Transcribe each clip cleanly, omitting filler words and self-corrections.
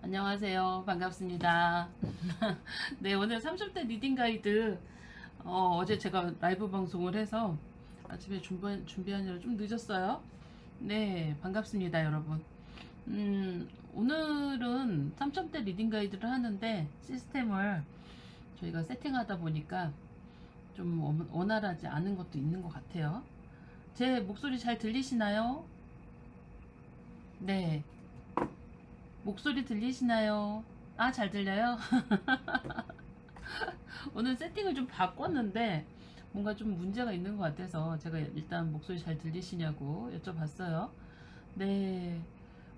안녕하세요. 반갑습니다. 네, 오늘 30대 리딩 가이드, 어제 제가 라이브 방송을 해서 아침에 준비하느라 좀 늦었어요. 네, 반갑습니다, 여러분. 오늘은 30대 리딩 가이드를 하는데 시스템을 저희가 세팅하다 보니까 좀 원활하지 않은 것도 있는 것 같아요. 제 목소리 잘 들리시나요? 네, 목소리 들리시나요? 아, 잘 들려요? 오늘 세팅을 좀 바꿨는데 뭔가 좀 문제가 있는 것 같아서 제가 일단 목소리 잘 들리시냐고 여쭤봤어요. 네.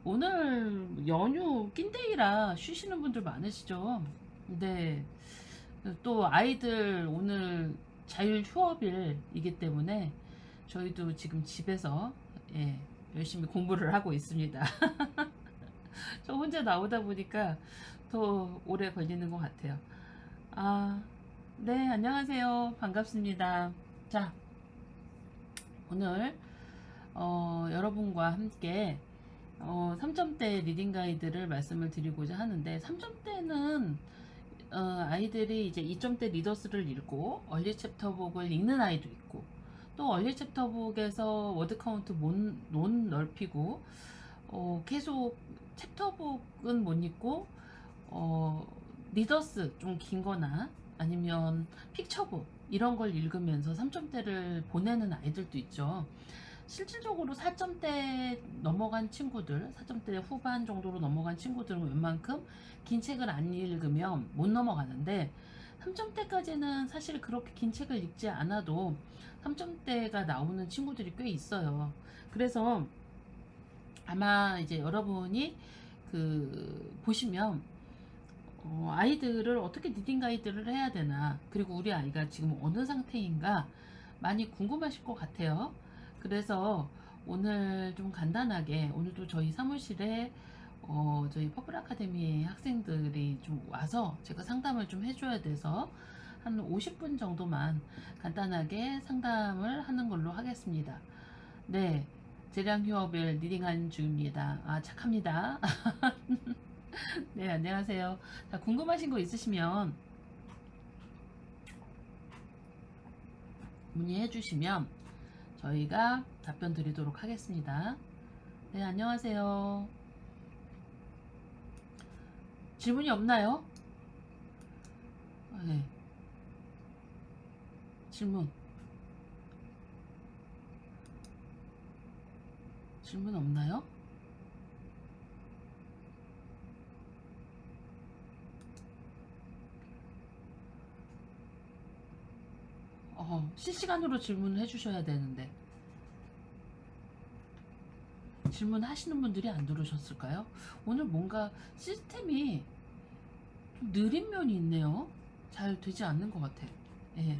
오늘 연휴 낀데이라 쉬시는 분들 많으시죠? 네. 또 아이들 오늘 자율 휴업일이기 때문에 저희도 지금 집에서 예, 열심히 공부를 하고 있습니다. 저 혼자 나오다 보니까 더 오래 걸리는 것 같아요. 아, 네, 안녕하세요. 반갑습니다. 자, 오늘, 여러분과 함께, 3점대 리딩 가이드를 말씀을 드리고자 하는데, 3점대는, 아이들이 이제 2점대 리더스를 읽고, 얼리 챕터북을 읽는 아이도 있고, 또 얼리 챕터북에서 워드 카운트 못 넓히고, 계속 챕터북은 못 읽고, 어, 리더스 좀 긴 거나 아니면 픽처북 이런 걸 읽으면서 3점대를 보내는 아이들도 있죠. 실질적으로 4점대 넘어간 친구들, 4점대 후반 정도로 넘어간 친구들은 웬만큼 긴 책을 안 읽으면 못 넘어가는데 3점대까지는 사실 그렇게 긴 책을 읽지 않아도 3점대가 나오는 친구들이 꽤 있어요. 그래서 아마 이제 여러분이 보시면 아이들을 어떻게 리딩 가이드를 해야 되나, 그리고 우리 아이가 지금 어느 상태인가 많이 궁금하실 것 같아요. 그래서 오늘 좀 간단하게, 오늘도 저희 사무실에 저희 퍼플 아카데미 학생들이 좀 와서 제가 상담을 좀 해줘야 돼서 한 50분 정도만 간단하게 상담을 하는 걸로 하겠습니다. 네, 재량 휴업일 리딩하는 중입니다. 아, 착합니다. 네, 안녕하세요. 자, 궁금하신 거 있으시면 문의해 주시면 저희가 답변 드리도록 하겠습니다. 네, 안녕하세요. 질문이 없나요? 네, 질문 없나요? 실시간으로 질문을 해주셔야 되는데 질문하시는 분들이 안 들어오셨을까요? 오늘 뭔가 시스템이 좀 느린 면이 있네요. 잘 되지 않는 것 같아. 예.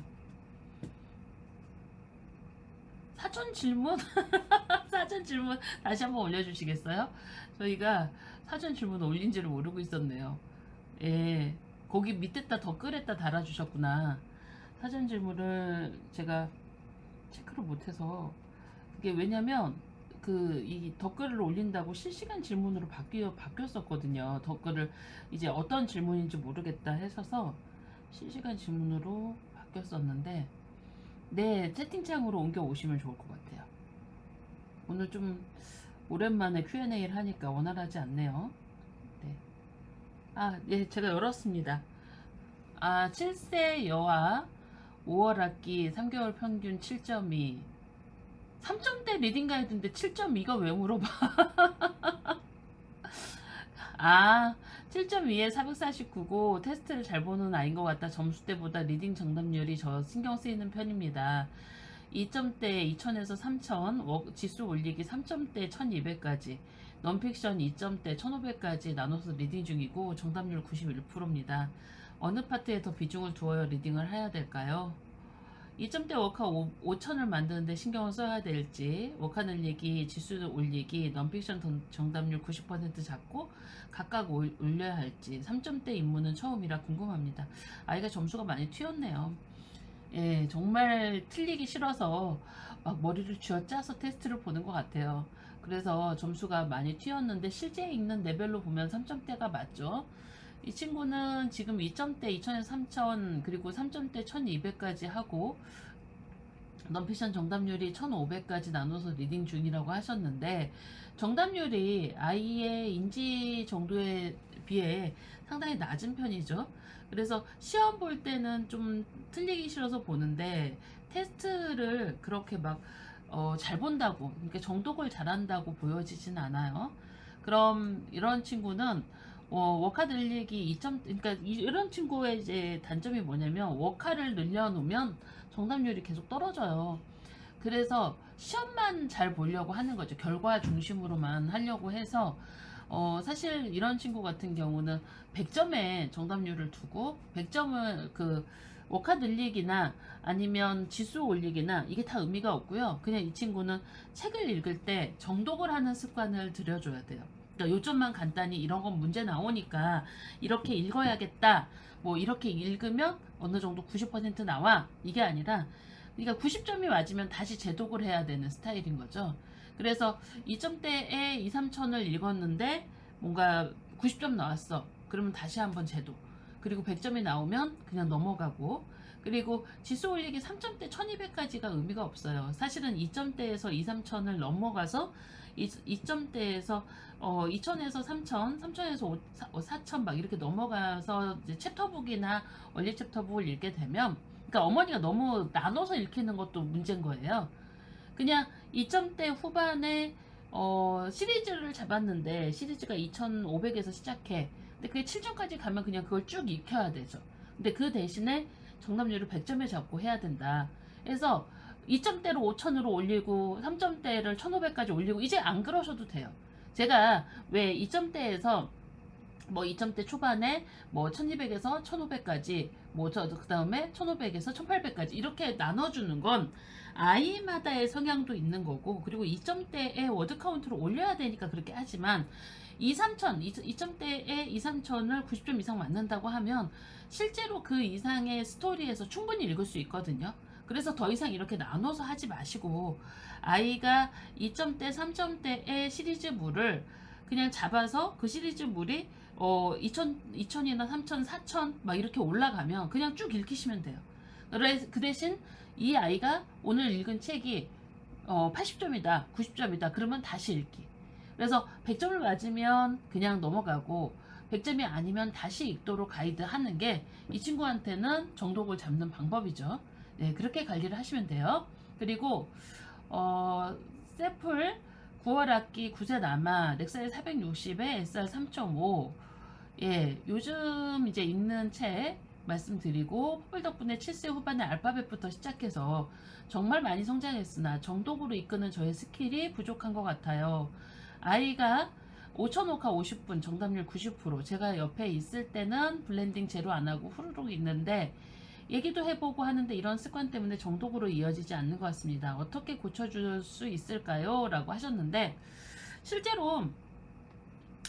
사전 질문? 사전 질문 다시 한번 올려주시겠어요? 저희가 사전 질문 올린지를 모르고 있었네요. 예. 거기 밑에다 댓글에다 달아주셨구나. 사전 질문을 제가 체크를 못해서, 그게 왜냐면 이 댓글을 올린다고 실시간 질문으로 바뀌었었거든요. 댓글을 이제 어떤 질문인지 모르겠다 해서 실시간 질문으로 바뀌었었는데, 네, 채팅창으로 옮겨 오시면 좋을 것 같아요. 오늘 좀 오랜만에 Q&A를 하니까 원활하지 않네요. 네. 아, 예, 제가 열었습니다. 아, 7세 여아 5월 학기 3개월 평균 7.2. 3점대 리딩 가이드인데 7.2가 왜 물어봐? 아, 7.2에 449고 테스트를 잘 보는 아이인 것 같다. 점수 때보다 리딩 정답률이 저 신경 쓰이는 편입니다. 2점대 2000에서 3000, 지수 올리기 3점대 1200까지, 넌픽션 2점대 1500까지 나눠서 리딩 중이고 정답률 91%입니다. 어느 파트에 더 비중을 두어야 리딩을 해야 될까요? 2점대 워카 5000을 만드는데 신경을 써야 될지, 워카 늘리기, 지수 올리기, 넌픽션 정답률 90% 잡고 각각 올려야 할지, 3점대 입문은 처음이라 궁금합니다. 아이가 점수가 많이 튀었네요. 예, 정말 틀리기 싫어서 막 머리를 쥐어짜서 테스트를 보는 것 같아요. 그래서 점수가 많이 튀었는데 실제 읽는 레벨로 보면 3점대가 맞죠. 이 친구는 지금 2점대 2000에서 3000 그리고 3점대 1200까지 하고 넌피션 정답률이 1500까지 나눠서 리딩 중이라고 하셨는데, 정답률이 아이의 인지 정도에 비해 상당히 낮은 편이죠. 그래서 시험 볼 때는 좀 틀리기 싫어서 보는데, 테스트를 그렇게 막 잘 본다고, 그러니까 정독을 잘한다고 보여지진 않아요. 그럼 이런 친구는 워카 늘리기 2점, 그러니까 이런 친구의 이제 단점이 뭐냐면, 워카를 늘려놓으면 정답률이 계속 떨어져요. 그래서 시험만 잘 보려고 하는 거죠. 결과 중심으로만 하려고 해서 사실 이런 친구 같은 경우는 100점에 정답률을 두고 100점을 그 워카 늘리기나 아니면 지수 올리기나 이게 다 의미가 없고요. 그냥 이 친구는 책을 읽을 때 정독을 하는 습관을 들여줘야 돼요. 그러니까 요점만 간단히 이런 건 문제 나오니까 이렇게 읽어야겠다. 뭐 이렇게 읽으면 어느 정도 90% 나와. 이게 아니라 그러니까 90점이 맞으면 다시 재독을 해야 되는 스타일인 거죠. 그래서 2점대에 2, 3천을 읽었는데 뭔가 90점 나왔어. 그러면 다시 한번 재독. 그리고 100점이 나오면 그냥 넘어가고, 그리고 지수 올리기 3점대 1200까지가 의미가 없어요. 사실은 2점대에서 2, 3천을 넘어가서 2점대에서 2000에서 3000, 3000에서 4000 막 이렇게 넘어가서 이제 챕터북이나 원리 챕터북을 읽게 되면, 그러니까 어머니가 너무 나눠서 읽히는 것도 문제인 거예요. 그냥 2점대 후반에 시리즈를 잡았는데 시리즈가 2500에서 시작해. 근데 그게 7점까지 가면 그냥 그걸 쭉 익혀야 되죠. 근데 그 대신에 정답률을 100점에 잡고 해야 된다. 그래서 2점대로 5000으로 올리고 3점대를 1500까지 올리고 이제 안 그러셔도 돼요. 제가 왜 2점대에서 뭐 2점대 초반에 뭐 1200에서 1500까지 뭐 그 다음에 1500에서 1800까지 이렇게 나눠주는 건 아이마다의 성향도 있는 거고, 그리고 2점대에 워드 카운트를 올려야 되니까 그렇게 하지만 2, 3천, 2점대에 2, 3천을 90점 이상 맞는다고 하면 실제로 그 이상의 스토리에서 충분히 읽을 수 있거든요. 그래서 더 이상 이렇게 나눠서 하지 마시고 아이가 2점대, 3점대의 시리즈물을 그냥 잡아서 그 시리즈물이 2000이나 3000, 4000 막 이렇게 올라가면 그냥 쭉 읽히시면 돼요. 그 대신 이 아이가 오늘 읽은 책이 80점이다, 90점이다. 그러면 다시 읽기. 그래서 100점을 맞으면 그냥 넘어가고 100점이 아니면 다시 읽도록 가이드 하는 게 이 친구한테는 정독을 잡는 방법이죠. 네, 그렇게 관리를 하시면 돼요. 그리고 세플 9월 학기 9세 남아 넥사이 460에 SR 3.5. 예, 요즘 이제 읽는 책 말씀드리고, 포플 덕분에 7세 후반의 알파벳부터 시작해서 정말 많이 성장했으나 정독으로 이끄는 저의 스킬이 부족한 것 같아요. 아이가 5000호카 50분 정답률 90%, 제가 옆에 있을 때는 블렌딩 제로 안 하고 후루룩 읽는데 얘기도 해보고 하는데 이런 습관 때문에 정독으로 이어지지 않는 것 같습니다. 어떻게 고쳐줄 수 있을까요? 라고 하셨는데, 실제로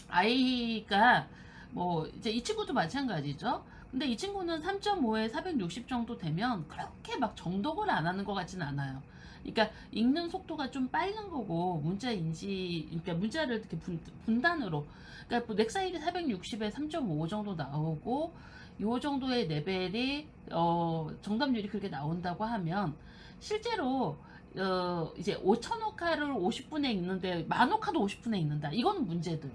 아이가 뭐 이제 이 친구도 마찬가지죠. 근데 이 친구는 3.5에 460 정도 되면 그렇게 막 정독을 안 하는 것 같진 않아요. 그러니까 읽는 속도가 좀 빠른 거고, 문자 인지, 그러니까 문자를 이렇게 분단으로, 그러니까 뭐 넥사일이 460에 3.5 정도 나오고 요 정도의 레벨이 정답률이 그렇게 나온다고 하면 실제로 이제 5000호카를 50분에 읽는데 10,000호카도 50분에 읽는다. 이거는 문제들.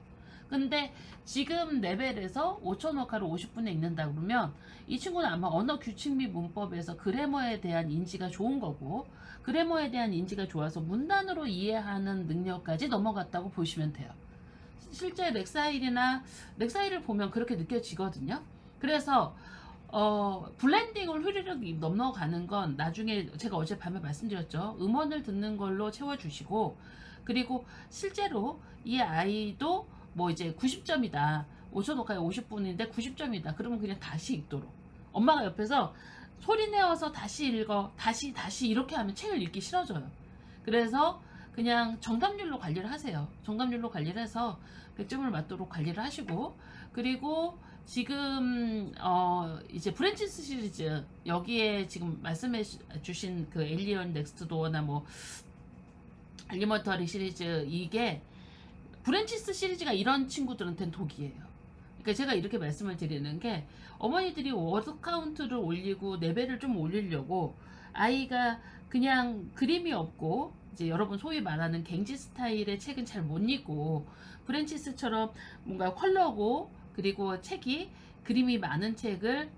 근데 지금 레벨에서 5000호카를 50분에 읽는다 그러면 이 친구는 아마 언어 규칙 및 문법에서 그래머에 대한 인지가 좋은 거고, 그래머에 대한 인지가 좋아서 문단으로 이해하는 능력까지 넘어갔다고 보시면 돼요. 실제 렉사일을 보면 그렇게 느껴지거든요. 그래서 블렌딩을 흐르륵 넘어가는 건 나중에 제가 어젯밤에 말씀드렸죠. 음원을 듣는 걸로 채워주시고, 그리고 실제로 이 아이도 뭐 이제 90점이다. 5000호카에 50분인데 90점이다. 그러면 그냥 다시 읽도록. 엄마가 옆에서 소리 내어서 다시 읽어. 다시 이렇게 하면 책을 읽기 싫어져요. 그래서 그냥 정답률로 관리를 하세요. 정답률로 관리를 해서 100점을 맞도록 관리를 하시고, 그리고 지금 이제 브랜치스 시리즈 여기에 지금 말씀해 주신 그 엘리언 넥스트 도어나 뭐 엘리먼터리 시리즈, 이게 브랜치스 시리즈가 이런 친구들한테는 독이에요. 그러니까 제가 이렇게 말씀을 드리는 게, 어머니들이 워드 카운트를 올리고 레벨을 좀 올리려고 아이가 그냥 그림이 없고, 이제 여러분 소위 말하는 갱지 스타일의 책은 잘 못 읽고, 브랜치스처럼 뭔가 컬러고 그리고 책이 그림이 많은 책을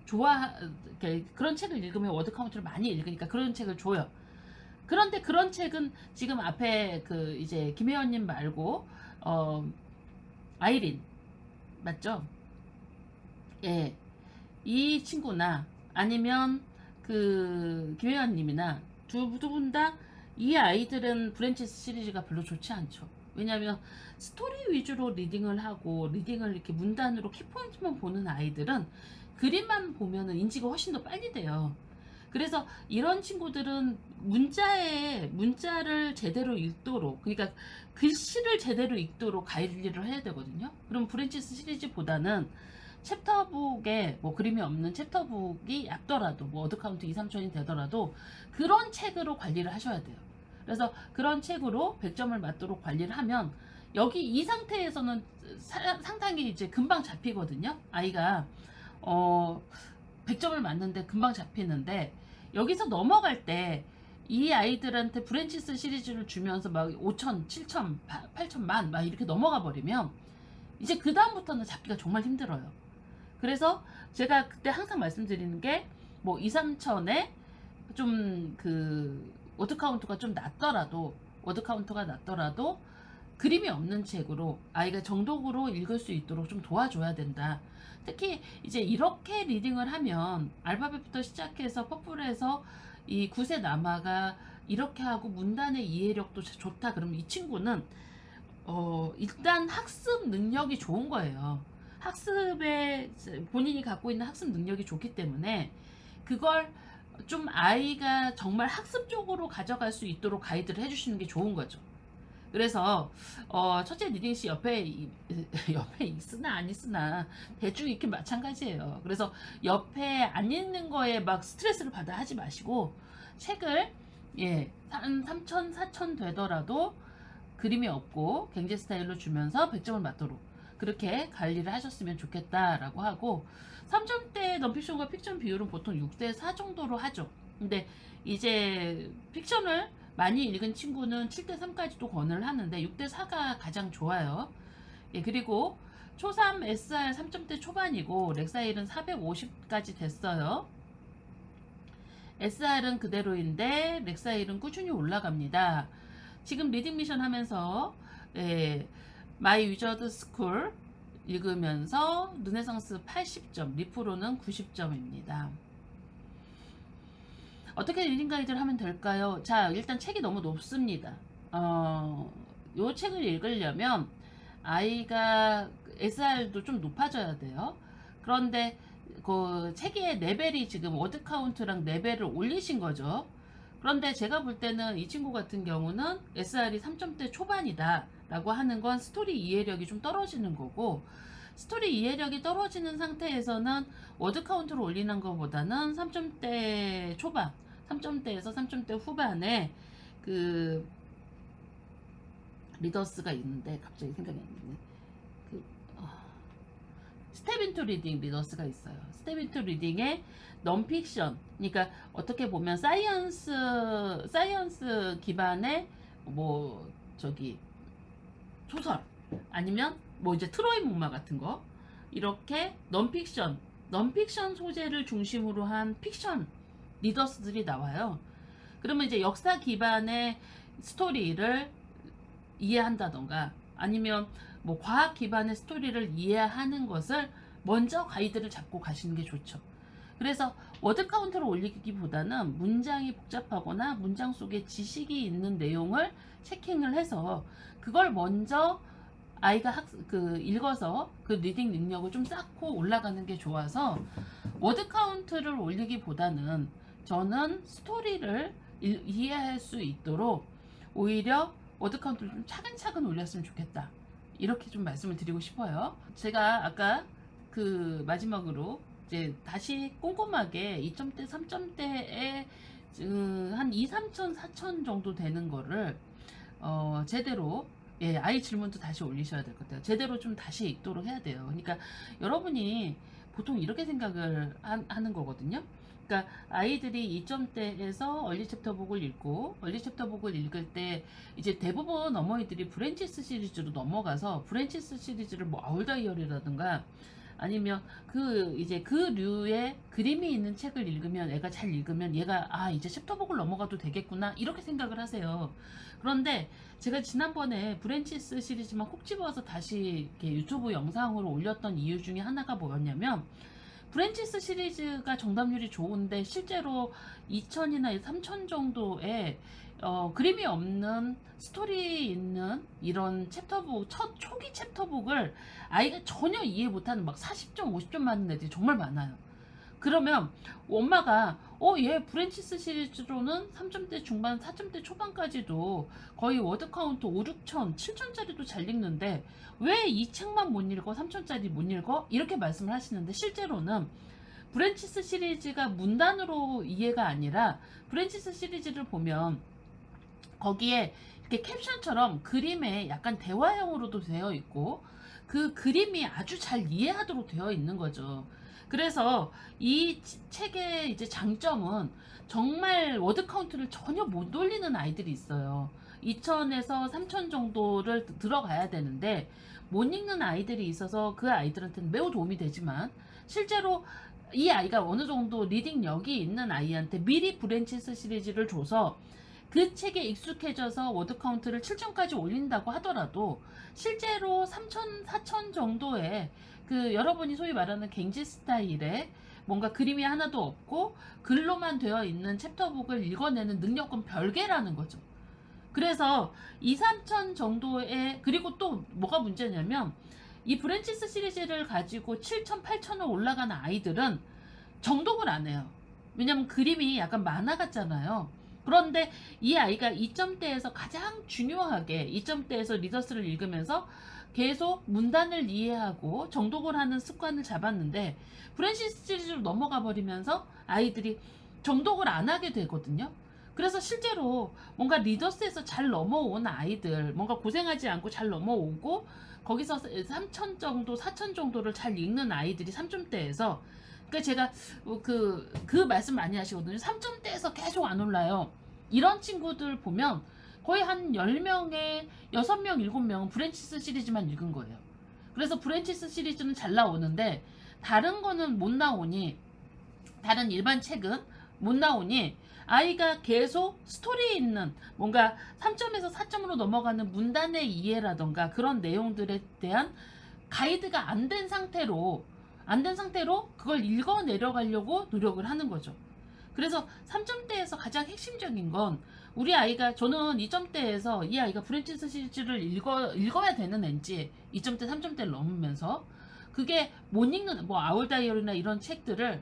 그런 책을 읽으면 워드 카운트를 많이 읽으니까 그런 책을 줘요. 그런데 그런 책은 지금 앞에 그 이제 김혜원님 말고 아이린 맞죠? 예, 이 친구나 아니면 그 김혜원님이나 두 분 다 이 아이들은 브랜치스 시리즈가 별로 좋지 않죠. 왜냐하면 스토리 위주로 리딩을 하고 리딩을 이렇게 문단으로 키포인트만 보는 아이들은 그림만 보면은 인지가 훨씬 더 빨리 돼요. 그래서 이런 친구들은 문자를 제대로 읽도록, 그러니까 글씨를 제대로 읽도록 관리를 해야 되거든요. 그럼 브랜치스 시리즈보다는 챕터북에 뭐 그림이 없는 챕터북이 얕더라도 뭐 워드카운트 2, 3천이 되더라도 그런 책으로 관리를 하셔야 돼요. 그래서 그런 책으로 100점을 맞도록 관리를 하면 여기 이 상태에서는 상당히 이제 금방 잡히거든요. 아이가 100점을 맞는데 금방 잡히는데, 여기서 넘어갈 때 이 아이들한테 브랜치스 시리즈를 주면서 막 5천, 7천, 8천만 막 이렇게 넘어가 버리면 이제 그 다음부터는 잡기가 정말 힘들어요. 그래서 제가 그때 항상 말씀드리는 게, 뭐 2, 3천에 좀 그 워드 카운트가 좀 낮더라도 그림이 없는 책으로 아이가 정독으로 읽을 수 있도록 좀 도와줘야 된다. 특히 이제 이렇게 리딩을 하면 알파벳부터 시작해서 퍼플에서 이 9세 남아가 이렇게 하고 문단의 이해력도 좋다. 그러면 이 친구는 일단 학습 능력이 좋은 거예요. 학습에 본인이 갖고 있는 학습 능력이 좋기 때문에 그걸 좀 아이가 정말 학습적으로 가져갈 수 있도록 가이드를 해주시는 게 좋은 거죠. 그래서 첫째 리딩시 옆에 있으나 안 있으나 대충 이렇게 마찬가지예요. 그래서 옆에 안 있는 거에 막 스트레스를 받아 하지 마시고, 책을 한 3천 4천 되더라도 그림이 없고 갱제 스타일로 주면서 100점을 맞도록 그렇게 관리를 하셨으면 좋겠다라고 하고, 3점대 넌픽션과 픽션 비율은 보통 6대4 정도로 하죠. 근데 이제 픽션을 많이 읽은 친구는 7대3까지도 권을 하는데 6대4가 가장 좋아요. 그리고 초3 SR 3점대 초반이고 렉사일은 450까지 됐어요. SR은 그대로인데 렉사일은 꾸준히 올라갑니다. 지금 리딩 미션 하면서 마이 위저드 스쿨 읽으면서 르네상스 80점, 리프로는 90점입니다. 어떻게 리딩 가이드를 하면 될까요? 자, 일단 책이 너무 높습니다. 요 책을 읽으려면 아이가 SR도 좀 높아져야 돼요. 그런데 그 책의 레벨이 지금 워드 카운트랑 레벨을 올리신 거죠. 그런데 제가 볼 때는 이 친구 같은 경우는 SR이 3점대 초반이다 라고 하는 건 스토리 이해력이 좀 떨어지는 거고, 스토리 이해력이 떨어지는 상태에서는 워드 카운트를 올리는 것보다는 3점대 초반, 3점대에서 3점대 후반에 그 리더스가 있는데 갑자기 생각이 안 나네. 스텝 인투 리딩 리더스가 있어요. 스텝 인투 리딩의 넌픽션, 그러니까 어떻게 보면 사이언스 기반의 뭐 저기 소설 아니면 뭐 이제 트로이 목마 같은 거, 이렇게 넌픽션 소재를 중심으로 한 픽션 리더스들이 나와요. 그러면 이제 역사 기반의 스토리를 이해한다던가 아니면 뭐 과학 기반의 스토리를 이해하는 것을 먼저 가이드를 잡고 가시는 게 좋죠. 그래서 워드 카운트를 올리기보다는 문장이 복잡하거나 문장 속에 지식이 있는 내용을 체킹을 해서 그걸 먼저 아이가 읽어서 그 리딩 능력을 좀 쌓고 올라가는 게 좋아서, 워드 카운트를 올리기보다는 저는 스토리를 이해할 수 있도록 오히려 워드 카운트를 좀 차근차근 올렸으면 좋겠다, 이렇게 좀 말씀을 드리고 싶어요. 제가 아까 그 마지막으로 이제 다시 꼼꼼하게 2점대, 3점대에 한 2, 3천, 4천 정도 되는 거를 제대로 아이 질문도 다시 올리셔야 될 것 같아요. 제대로 좀 다시 읽도록 해야 돼요. 그러니까 여러분이 보통 이렇게 생각을 하는 거거든요. 그러니까 아이들이 2점대에서 얼리 챕터북을 읽고 얼리 च्या터북을 읽을 때 이제 대부분 어머니들이 브랜치스 시리즈로 넘어가서 브랜치스 시리즈를 뭐 아울다이어리라든가 아니면 이제 그 류의 그림이 있는 책을 읽으면 애가 잘 읽으면 얘가 이제 챕터북을 넘어가도 되겠구나 이렇게 생각을 하세요. 그런데 제가 지난번에 브랜치스 시리즈만 콕 집어서 다시 이렇게 유튜브 영상으로 올렸던 이유 중에 하나가 뭐였냐면 브랜치스 시리즈가 정답률이 좋은데 실제로 2000이나 3000 정도의 그림이 없는 스토리 있는 이런 챕터북 초기 챕터북을 아이가 전혀 이해 못하는 막 40점 50점 맞는 애들이 정말 많아요. 그러면 엄마가 얘 브랜치스 시리즈로는 3점대 중반 4점대 초반까지도 거의 워드 카운트 5, 6천 7천짜리도 잘 읽는데 왜 이 책만 못 읽어 3천짜리 못 읽어 이렇게 말씀을 하시는데 실제로는 브랜치스 시리즈가 문단으로 이해가 아니라 브랜치스 시리즈를 보면 거기에 이렇게 캡션처럼 그림에 약간 대화형으로도 되어 있고 그 그림이 아주 잘 이해하도록 되어 있는 거죠. 그래서 이 책의 이제 장점은 정말 워드 카운트를 전혀 못 올리는 아이들이 있어요. 2000에서 3000 정도를 들어가야 되는데 못 읽는 아이들이 있어서 그 아이들한테는 매우 도움이 되지만 실제로 이 아이가 어느 정도 리딩력이 있는 아이한테 미리 브랜치스 시리즈를 줘서 그 책에 익숙해져서 워드 카운트를 7점까지 올린다고 하더라도 실제로 3000, 4000 정도의 여러분이 소위 말하는 갱지 스타일의 뭔가 그림이 하나도 없고 글로만 되어 있는 챕터북을 읽어내는 능력은 별개라는 거죠. 그래서 2, 3천 정도의 그리고 또 뭐가 문제냐면 이 브랜치스 시리즈를 가지고 7천, 8천을 올라가는 아이들은 정독을 안 해요. 왜냐면 그림이 약간 만화 같잖아요. 그런데 이 아이가 2점대에서 가장 중요하게 2점대에서 리더스를 읽으면서 계속 문단을 이해하고 정독을 하는 습관을 잡았는데 브랜치스 시리즈로 넘어가 버리면서 아이들이 정독을 안 하게 되거든요. 그래서 실제로 뭔가 리더스에서 잘 넘어온 아이들 뭔가 고생하지 않고 잘 넘어오고 거기서 3천 정도 4천 정도를 잘 읽는 아이들이 3점대에서 그러니까 제가 그 말씀 많이 하시거든요. 3점대에서 계속 안 올라요. 이런 친구들 보면 거의 한 10명에 6명, 7명은 브랜치스 시리즈만 읽은 거예요. 그래서 브랜치스 시리즈는 잘 나오는데 다른 거는 못 나오니 다른 일반 책은 못 나오니 아이가 계속 스토리 있는 뭔가 3점에서 4점으로 넘어가는 문단의 이해라던가 그런 내용들에 대한 가이드가 안 된 상태로 그걸 읽어 내려가려고 노력을 하는 거죠. 그래서 3점대에서 가장 핵심적인 건 우리 아이가 저는 2점대에서 이 아이가 브랜치스 시리즈를 읽어야 되는 앤지 2점대 3점대를 넘으면서 그게 못 읽는 뭐 아울 다이어리나 이런 책들을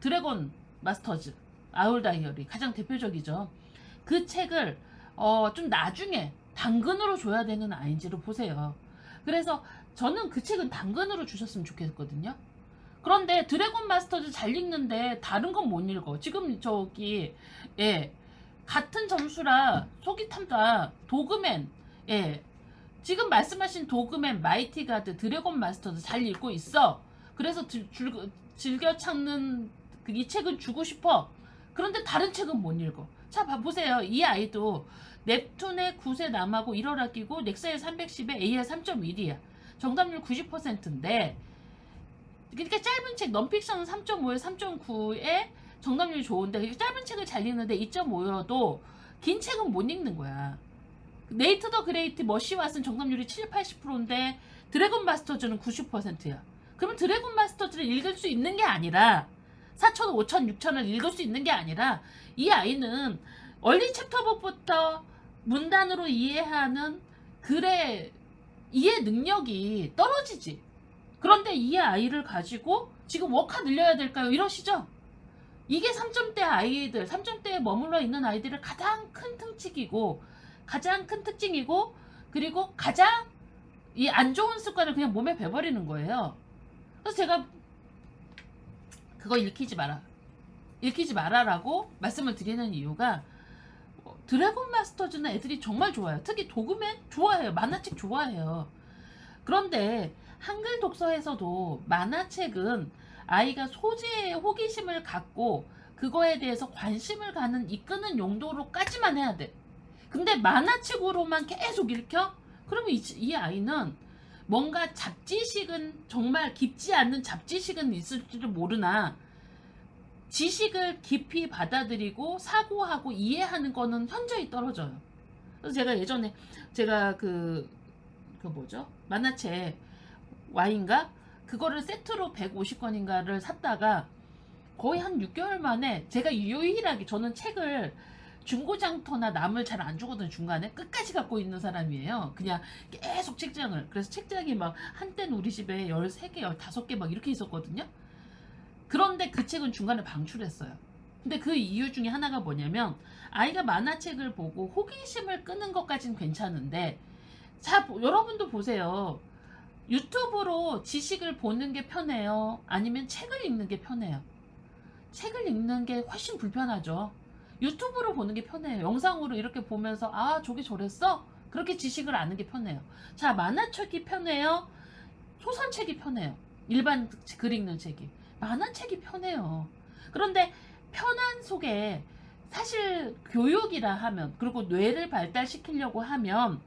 드래곤 마스터즈 아울 다이어리 가장 대표적이죠. 그 책을 좀 나중에 당근으로 줘야 되는 아이인지로 보세요. 그래서 저는 그 책은 당근으로 주셨으면 좋겠거든요. 그런데 드래곤 마스터즈 잘 읽는데 다른 건 못 읽어. 지금 같은 점수라 속이 탐다. 도그맨 지금 말씀하신 도그맨 마이티 가드 드래곤 마스터즈 잘 읽고 있어. 그래서 즐겨 찾는 이 책은 주고 싶어. 그런데 다른 책은 못 읽어. 자 봐보세요. 이 아이도 넵툰의 9세 남하고 1월 아끼고 넥사의 310에 AR 3.1이야. 정답률 90%인데 그러니까 짧은 책 넌픽션은 3.5에 3.9에 정답률이 좋은데 짧은 책을 잘 읽는데 2.5여도 긴 책은 못 읽는 거야. 네이트 더 그레이트 머시 왓슨 정답률이 70, 80%인데 드래곤 마스터즈는 90%야. 그러면 드래곤 마스터즈를 읽을 수 있는 게 아니라 4천, 5천, 6천을 읽을 수 있는 게 아니라 이 아이는 얼리 챕터북부터 문단으로 이해하는 글의 이해 능력이 떨어지지. 그런데 이 아이를 가지고 지금 워카 늘려야 될까요? 이러시죠? 이게 3점대 아이들, 3점대에 머물러 있는 아이들의 가장 큰 특징이고 가장 큰 특징이고 그리고 가장 이 안 좋은 습관을 그냥 몸에 배버리는 거예요. 그래서 제가 그거 읽히지 마라라고 말씀을 드리는 이유가 드래곤 마스터즈는 애들이 정말 좋아해요. 특히 도그맨 좋아해요. 만화책 좋아해요. 그런데 한글 독서에서도 만화책은 아이가 소재에 호기심을 갖고 그거에 대해서 관심을 가는 이끄는 용도로까지만 해야 돼. 근데 만화책으로만 계속 읽혀? 그러면 이 아이는 뭔가 잡지식은 정말 깊지 않는 잡지식은 있을지도 모르나 지식을 깊이 받아들이고 사고하고 이해하는 거는 현저히 떨어져요. 그래서 제가 예전에 제가 그 뭐죠? 만화책 Y인가? 그거를 세트로 150권인가를 샀다가 거의 한 6개월 만에 제가 유일하게 저는 책을 중고장터나 남을 잘 안 주거든요. 중간에 끝까지 갖고 있는 사람이에요. 그냥 계속 책장을. 그래서 책장이 막 한때는 우리 집에 13개, 15개 막 이렇게 있었거든요. 그런데 그 책은 중간에 방출했어요. 근데 그 이유 중에 하나가 뭐냐면 아이가 만화책을 보고 호기심을 끄는 것까지는 괜찮은데 자, 여러분도 보세요. 유튜브로 지식을 보는 게 편해요? 아니면 책을 읽는 게 편해요? 책을 읽는 게 훨씬 불편하죠. 유튜브로 보는 게 편해요. 영상으로 이렇게 보면서 아 저게 저랬어? 그렇게 지식을 아는 게 편해요. 자, 만화책이 편해요? 소설책이 편해요? 일반 글 읽는 책이. 만화책이 편해요. 그런데 편한 속에 사실 교육이라 하면 그리고 뇌를 발달시키려고 하면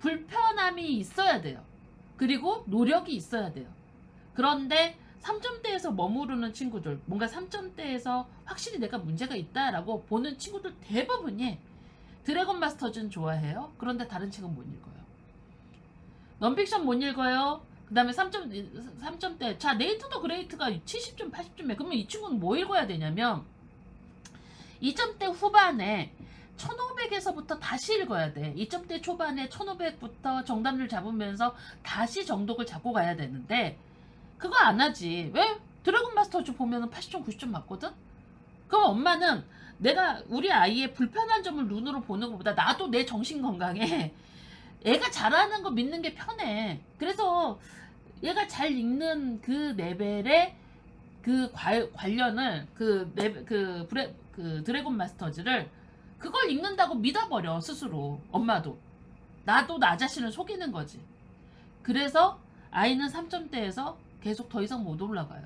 불편함이 있어야 돼요. 그리고 노력이 있어야 돼요. 그런데 3점대에서 머무르는 친구들, 뭔가 3점대에서 확실히 내가 문제가 있다라고 보는 친구들 대부분이 드래곤 마스터즈는 좋아해요. 그런데 다른 책은 못 읽어요. 넌픽션 못 읽어요. 그 다음에 3점대. 자, 네이트 더 그레이트가 70점, 80점이에요. 그러면 이 친구는 뭐 읽어야 되냐면 2점대 후반에 1500에서부터 다시 읽어야 돼. 2점대 초반에 1500부터 정답률 잡으면서 다시 정독을 잡고 가야 되는데 그거 안 하지. 왜? 드래곤 마스터즈 보면은 80점, 90점 맞거든? 그럼 엄마는 내가 우리 아이의 불편한 점을 눈으로 보는 것보다 나도 내 정신 건강에 애가 잘하는 거 믿는 게 편해. 그래서 얘가 잘 읽는 그 레벨의 그 관련을 그 드래곤 마스터즈를 그걸 읽는다고 믿어버려 스스로. 엄마도 나도 나 자신을 속이는 거지. 그래서 아이는 3점대에서 계속 더 이상 못 올라가요.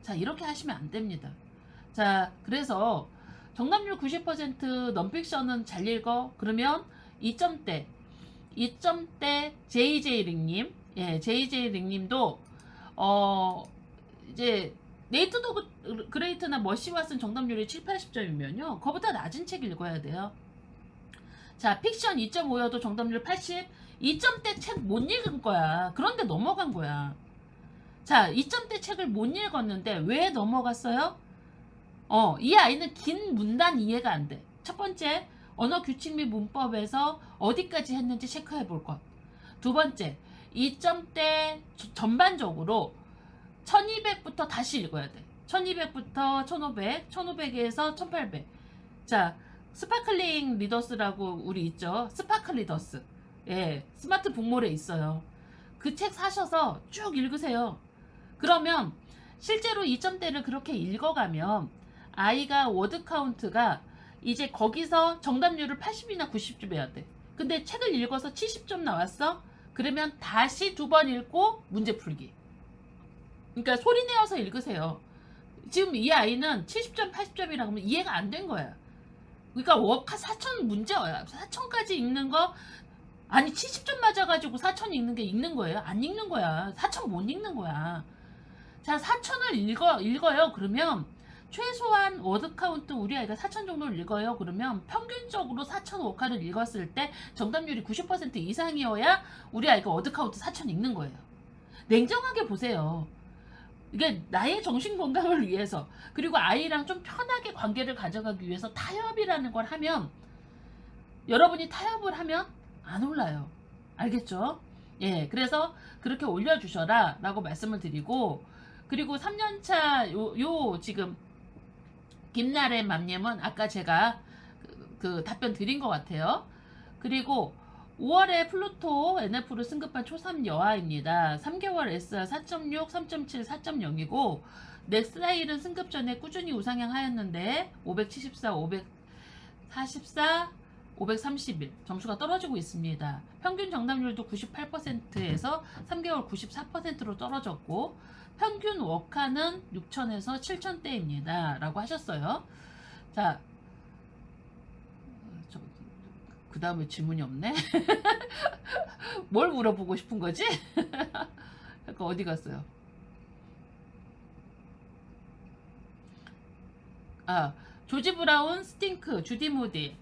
자, 이렇게 하시면 안 됩니다. 자, 그래서 정답률 90% 넌픽션은 잘 읽어. 그러면 2점대 JJ 링님, 예, JJ 링님도 이제 네이트 더 그레이트나 머시왓은 정답률이 7, 80점이면요. 그거보다 낮은 책 읽어야 돼요. 자, 픽션 2.5여도 정답률 80. 2점대 책 못 읽은 거야. 그런데 넘어간 거야. 자, 2점대 책을 못 읽었는데 왜 넘어갔어요? 이 아이는 긴 문단 이해가 안 돼. 첫 번째, 언어 규칙 및 문법에서 어디까지 했는지 체크해 볼 것. 두 번째, 2점대 전반적으로 1200부터 다시 읽어야 돼. 1200부터 1500, 1500에서 1800. 자, 스파클링 리더스라고 우리 있죠. 스파클 리더스. 예, 스마트 북몰에 있어요. 그 책 사셔서 쭉 읽으세요. 그러면 실제로 2점대를 그렇게 읽어가면 아이가 워드 카운트가 이제 거기서 정답률을 80이나 90점 해야 돼. 근데 책을 읽어서 70점 나왔어? 그러면 다시 두 번 읽고 문제 풀기. 그러니까 소리 내어서 읽으세요. 지금 이 아이는 70점, 80점이라고 하면 이해가 안 된 거야. 그러니까 워카 4천 문제야. 4천까지 읽는 거 아니 70점 맞아가지고 4천 읽는 게 읽는 거예요? 안 읽는 거야. 4천 못 읽는 거야. 자, 4천을 읽어요. 그러면 최소한 워드 카운트 우리 아이가 4천 정도를 읽어요. 그러면 평균적으로 4천 워카를 읽었을 때 정답률이 90% 이상이어야 우리 아이가 워드 카운트 4천 읽는 거예요. 냉정하게 보세요. 이게 나의 정신 건강을 위해서 그리고 아이랑 좀 편하게 관계를 가져가기 위해서 타협이라는 걸 하면 여러분이 타협을 하면 안 올라요. 알겠죠? 예, 그래서 그렇게 올려주셔라 라고 말씀을 드리고 그리고 3년차 요 지금 김나래 맘님은 아까 제가 그 답변 드린 것 같아요. 그리고 5월에 플루토 NF를 승급한 초3 여아입니다. 3개월 SR 4.6, 3.7, 4.0이고 넥스라일은 승급 전에 꾸준히 우상향 하였는데 574, 44, 531 점수가 떨어지고 있습니다. 평균 정답률도 98%에서 3개월 94%로 떨어졌고 평균 워카는 6천에서 7천대입니다. 라고 하셨어요. 자, 그 다음에 질문이 없네? 뭘 물어보고 싶은 거지? 약간 어디 갔어요? 아, 조지 브라운, 스팅크, 주디 무디,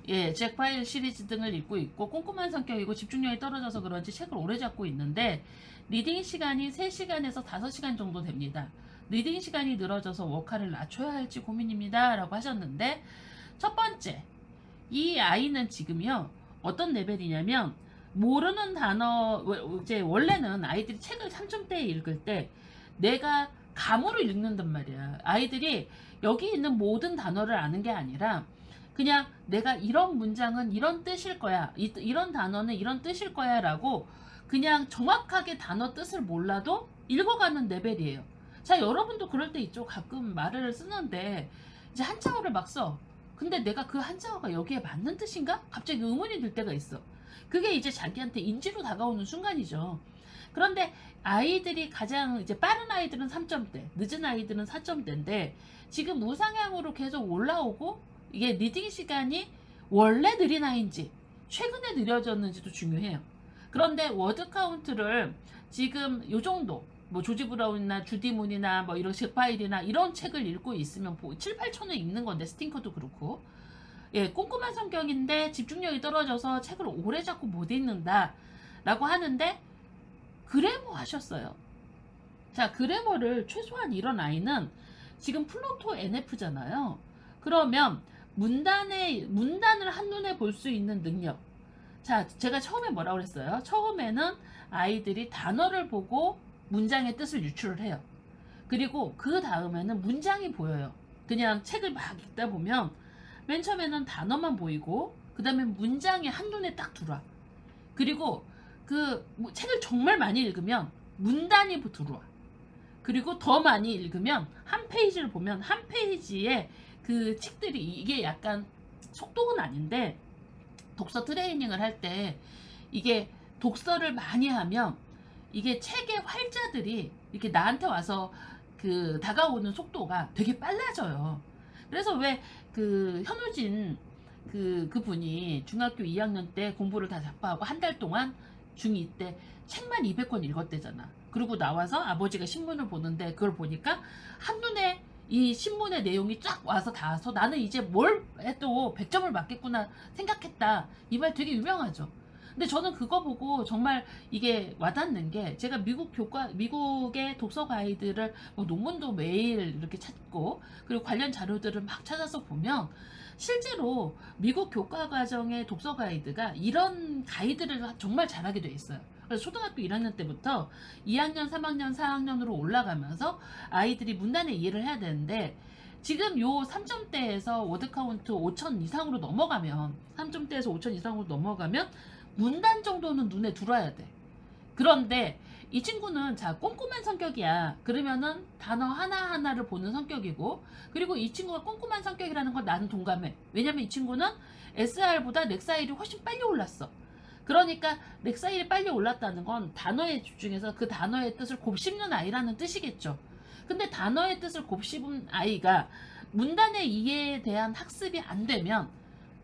예, 잭 파일 시리즈 등을 읽고 있고 꼼꼼한 성격이고 집중력이 떨어져서 그런지 책을 오래 잡고 있는데 리딩 시간이 3시간에서 5시간 정도 됩니다. 리딩 시간이 늘어져서 워카를 낮춰야 할지 고민입니다. 라고 하셨는데 첫 번째, 이 아이는 지금요 어떤 레벨이냐면 모르는 단어, 이제 원래는 아이들이 책을 3점대에 읽을 때 내가 감으로 읽는단 말이야. 아이들이 여기 있는 모든 단어를 아는 게 아니라 그냥 내가 이런 문장은 이런 뜻일 거야, 이런 단어는 이런 뜻일 거야 라고 그냥 정확하게 단어 뜻을 몰라도 읽어가는 레벨이에요. 자, 여러분도 그럴 때 있죠. 가끔 말을 쓰는데 이제 한자어를 막 써. 근데 내가 그 한자어가 여기에 맞는 뜻인가? 갑자기 의문이 들 때가 있어. 그게 이제 자기한테 인지로 다가오는 순간이죠. 그런데 아이들이 가장 이제 빠른 아이들은 3점대, 늦은 아이들은 4점대인데 지금 우상향으로 계속 올라오고 이게 리딩 시간이 원래 느린 아이인지 최근에 느려졌는지도 중요해요. 그런데 워드 카운트를 지금 요 정도 뭐 조지 브라운이나 주디 문이나 뭐 이런 잭 파일이나 이런 책을 읽고 있으면 7, 8천을 읽는 건데 스팅커도 그렇고 예, 꼼꼼한 성격인데 집중력이 떨어져서 책을 오래 잡고 못 읽는다 라고 하는데 그래머 하셨어요. 자, 그래머를 최소한 이런 아이는 지금 플루토 NF잖아요. 그러면 문단을 한눈에 볼 수 있는 능력. 자, 제가 처음에 뭐라고 그랬어요? 처음에는 아이들이 단어를 보고 문장의 뜻을 유출을 해요. 그리고 그 다음에는 문장이 보여요. 그냥 책을 막 읽다 보면 맨 처음에는 단어만 보이고 그 다음에 문장이 한눈에 딱 들어와. 그리고 그 책을 정말 많이 읽으면 문단이 들어와. 그리고 더 많이 읽으면 한 페이지를 보면 한 페이지에 그 책들이 이게 약간 속독은 아닌데 독서 트레이닝을 할 때 이게 독서를 많이 하면 이게 책의 활자들이 이렇게 나한테 와서 그 다가오는 속도가 되게 빨라져요. 그래서 왜 그 현우진 그분이 중학교 2학년 때 공부를 다 잡아하고 한 달 동안 중2 때 책만 200권 읽었대잖아. 그리고 나와서 아버지가 신문을 보는데 그걸 보니까 한눈에 이 신문의 내용이 쫙 와서 닿아서 나는 이제 뭘 해도 100점을 맞겠구나 생각했다. 이 말 되게 유명하죠. 근데 저는 그거 보고 정말 이게 와닿는 게 제가 미국의 독서 가이드를 뭐 논문도 매일 이렇게 찾고 그리고 관련 자료들을 막 찾아서 보면 실제로 미국 교과 과정의 독서 가이드가 이런 가이드를 정말 잘하게 돼 있어요. 그래서 초등학교 1학년 때부터 2학년, 3학년, 4학년으로 올라가면서 아이들이 문단의 이해를 해야 되는데 지금 요 3점대에서 워드 카운트 5천 이상으로 넘어가면 3점대에서 5천 이상으로 넘어가면 문단 정도는 눈에 들어와야 돼. 그런데 이 친구는 자 꼼꼼한 성격이야. 그러면은 단어 하나하나를 보는 성격이고 그리고 이 친구가 꼼꼼한 성격이라는 건 나는 동감해. 왜냐면 이 친구는 SR보다 렉사일이 훨씬 빨리 올랐어. 그러니까 렉사일이 빨리 올랐다는 건 단어에 집중해서 그 단어의 뜻을 곱씹는 아이라는 뜻이겠죠. 근데 단어의 뜻을 곱씹은 아이가 문단의 이해에 대한 학습이 안 되면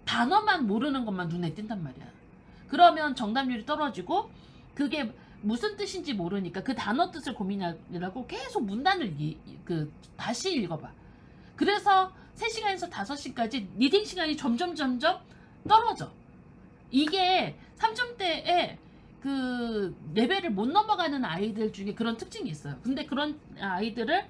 단어만 모르는 것만 눈에 띈단 말이야. 그러면 정답률이 떨어지고 그게 무슨 뜻인지 모르니까 그 단어 뜻을 고민하려고 계속 문단을 다시 읽어봐. 그래서 3시간에서 5시까지 리딩 시간이 점점 떨어져. 이게 3점대에 그 레벨을 못 넘어가는 아이들 중에 그런 특징이 있어요. 근데 그런 아이들을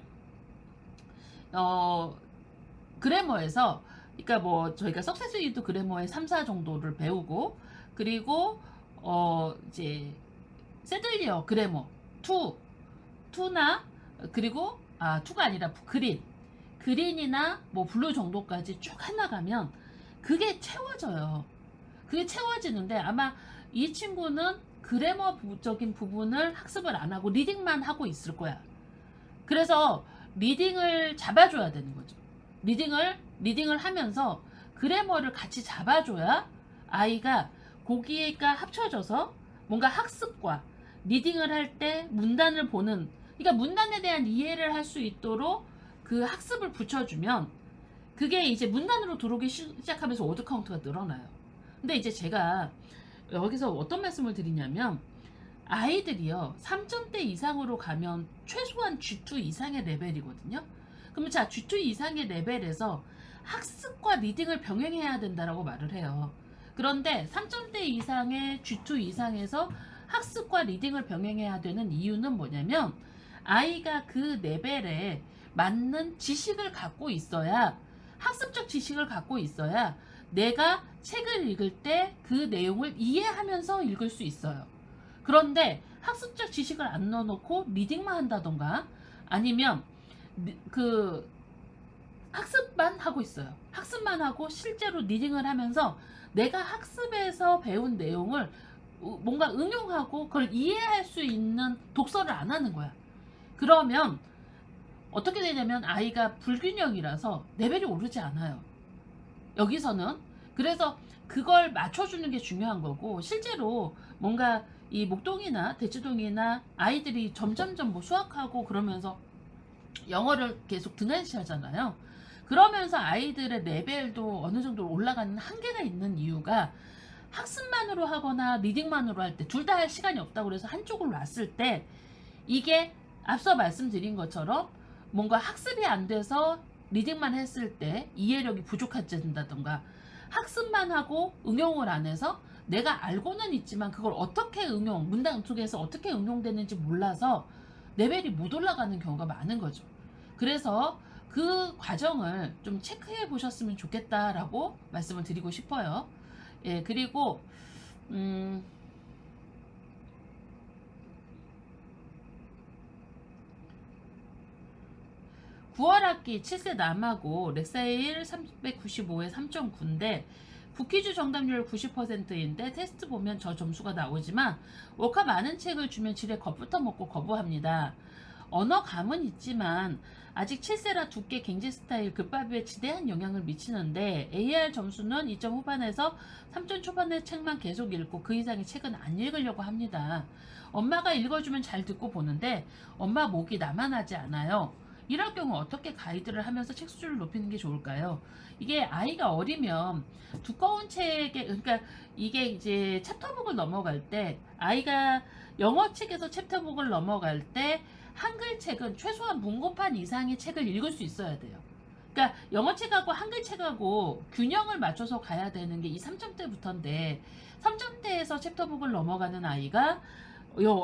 그래머에서 그러니까 뭐 저희가 석세스 리드 그래머의 3, 4 정도를 배우고 그리고 이제 세들리어 그래머 2나 그리고 2가 아니라 그린이나 뭐 블루 정도까지 쭉 해나가면 그게 채워져요. 그게 채워지는데 아마 이 친구는 그래머적인 부분을 학습을 안 하고 리딩만 하고 있을 거야. 그래서 리딩을 잡아줘야 되는 거죠. 리딩을 하면서 그래머를 같이 잡아줘야 아이가 거기가 합쳐져서 뭔가 학습과 리딩을 할 때 문단을 보는, 그러니까 문단에 대한 이해를 할 수 있도록 그 학습을 붙여주면 그게 이제 문단으로 들어오기 시작하면서 워드 카운트가 늘어나요. 근데 이제 제가 여기서 어떤 말씀을 드리냐면, 아이들이요 3점대 이상으로 가면 최소한 G2 이상의 레벨이거든요. 그러면 자, G2 이상의 레벨에서 학습과 리딩을 병행해야 된다라고 말을 해요. 그런데 3점대 이상의 G2 이상에서 학습과 리딩을 병행해야 되는 이유는 뭐냐면, 아이가 그 레벨에 맞는 지식을 갖고 있어야, 학습적 지식을 갖고 있어야 내가 책을 읽을 때 그 내용을 이해하면서 읽을 수 있어요. 그런데 학습적 지식을 안 넣어놓고 리딩만 한다던가 아니면 그 학습만 하고 있어요. 학습만 하고 실제로 리딩을 하면서 내가 학습에서 배운 내용을 뭔가 응용하고 그걸 이해할 수 있는 독서를 안 하는 거야. 그러면 어떻게 되냐면 아이가 불균형이라서 레벨이 오르지 않아요. 여기서는. 그래서 그걸 맞춰주는 게 중요한 거고, 실제로 뭔가 이 목동이나 대치동이나 아이들이 점점점 뭐 수학하고 그러면서 영어를 계속 등한시하잖아요. 그러면서 아이들의 레벨도 어느 정도 올라가는 한계가 있는 이유가, 학습만으로 하거나 리딩만으로 할 때 둘 다 할 시간이 없다고 그래서 한쪽으로 놨을 때 이게 앞서 말씀드린 것처럼 뭔가 학습이 안 돼서 리딩만 했을 때 이해력이 부족해진다던가, 학습만 하고 응용을 안 해서 내가 알고는 있지만 그걸 어떻게 문단 속에서 어떻게 응용되는지 몰라서 레벨이 못 올라가는 경우가 많은 거죠. 그래서 그 과정을 좀 체크해 보셨으면 좋겠다라고 말씀을 드리고 싶어요. 예, 그리고 9월 학기 7세 남하고 렉사일 395에 3.9인데 국퀴즈 정답률 90%인데 테스트 보면 저 점수가 나오지만 워카 많은 책을 주면 지레 겁부터 먹고 거부합니다. 언어감은 있지만 아직 7세라 두께 갱지 스타일 급밥에 지대한 영향을 미치는데 AR 점수는 2점 후반에서 3점 초반의 책만 계속 읽고 그 이상의 책은 안 읽으려고 합니다. 엄마가 읽어주면 잘 듣고 보는데 엄마 목이 나만하지 않아요. 이럴 경우 어떻게 가이드를 하면서 책 수준을 높이는 게 좋을까요? 이게 아이가 어리면 두꺼운 책에, 그러니까 이게 이제 챕터북을 넘어갈 때, 아이가 영어 책에서 챕터북을 넘어갈 때 한글 책은 최소한 문고판 이상의 책을 읽을 수 있어야 돼요. 그러니까 영어 책하고 한글 책하고 균형을 맞춰서 가야 되는 게 이 3점대부터인데, 3점대에서 챕터북을 넘어가는 아이가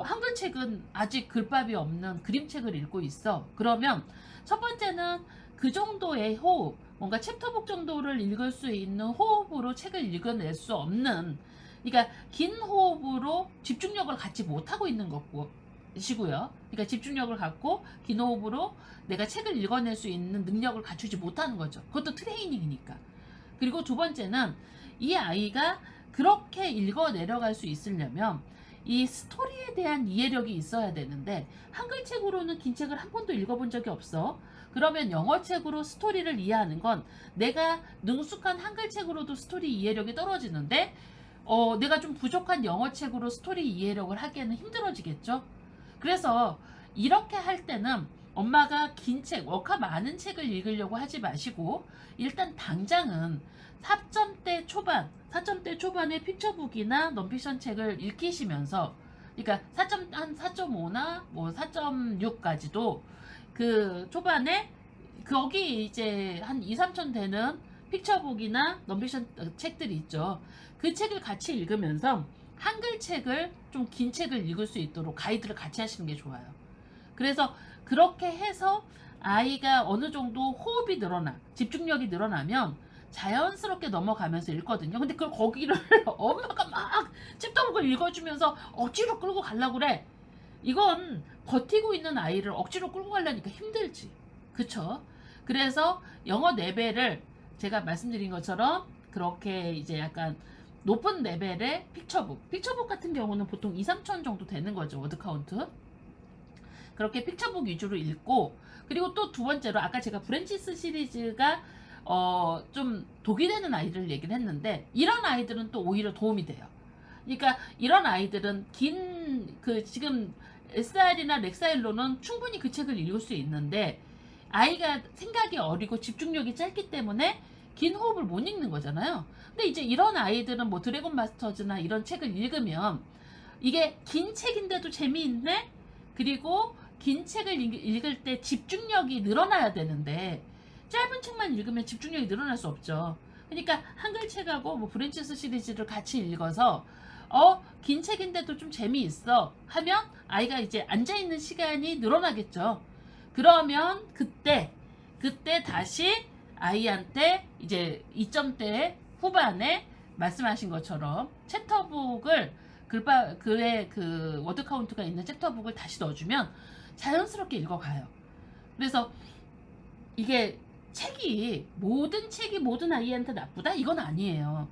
한글 책은 아직 글밥이 없는 그림책을 읽고 있어. 그러면 첫 번째는 그 정도의 호흡, 뭔가 챕터북 정도를 읽을 수 있는 호흡으로 책을 읽어낼 수 없는, 그러니까 긴 호흡으로 집중력을 갖지 못하고 있는 것이고요. 그러니까 집중력을 갖고 긴 호흡으로 내가 책을 읽어낼 수 있는 능력을 갖추지 못하는 거죠. 그것도 트레이닝이니까. 그리고 두 번째는 이 아이가 그렇게 읽어 내려갈 수 있으려면 이 스토리에 대한 이해력이 있어야 되는데, 한글 책으로는 긴 책을 한 번도 읽어본 적이 없어. 그러면 영어 책으로 스토리를 이해하는 건 내가 능숙한 한글 책으로도 스토리 이해력이 떨어지는데 내가 좀 부족한 영어 책으로 스토리 이해력을 하기에는 힘들어지겠죠. 그래서 이렇게 할 때는 엄마가 긴 책, 워카 많은 책을 읽으려고 하지 마시고 일단 당장은 4점대 초반의 픽처북이나 넌피션 책을 읽히시면서, 그러니까 한 4.5나 뭐 4.6까지도 그 초반에 거기 이제 한 2, 3천 되는 픽처북이나 넌피션 책들이 있죠. 그 책을 같이 읽으면서 한글 책을 좀 긴 책을 읽을 수 있도록 가이드를 같이 하시는 게 좋아요. 그래서 그렇게 해서 아이가 어느 정도 호흡이 늘어나, 집중력이 늘어나면 자연스럽게 넘어가면서 읽거든요. 근데 그걸 거기를 엄마가 막 챕터북을 읽어주면서 억지로 끌고 가려고 그래. 이건 버티고 있는 아이를 억지로 끌고 가려니까 힘들지. 그쵸? 그래서 영어 레벨을 제가 말씀드린 것처럼 그렇게 이제 약간 높은 레벨의 픽처북 같은 경우는 보통 2, 3천 정도 되는 거죠. 워드 카운트. 그렇게 픽처북 위주로 읽고, 그리고 또 두 번째로 아까 제가 브랜치스 시리즈가 좀 독이 되는 아이들을 얘기를 했는데, 이런 아이들은 또 오히려 도움이 돼요. 그러니까 이런 아이들은 지금 SR이나 렉사일로는 충분히 그 책을 읽을 수 있는데, 아이가 생각이 어리고 집중력이 짧기 때문에 긴 호흡을 못 읽는 거잖아요. 근데 이제 이런 아이들은 뭐 드래곤 마스터즈나 이런 책을 읽으면 이게 긴 책인데도 재미있네? 그리고 긴 책을 읽을 때 집중력이 늘어나야 되는데, 짧은 책만 읽으면 집중력이 늘어날 수 없죠. 그러니까 한글 책하고 뭐 브랜치스 시리즈를 같이 읽어서 긴 책인데도 좀 재미있어 하면 아이가 이제 앉아있는 시간이 늘어나겠죠. 그러면 그때 다시 아이한테 이제 2점대 후반에 말씀하신 것처럼 챕터북을 글의 그 워드 카운트가 있는 챕터북을 다시 넣어주면 자연스럽게 읽어가요. 그래서 이게 모든 책이 모든 아이한테 나쁘다? 이건 아니에요.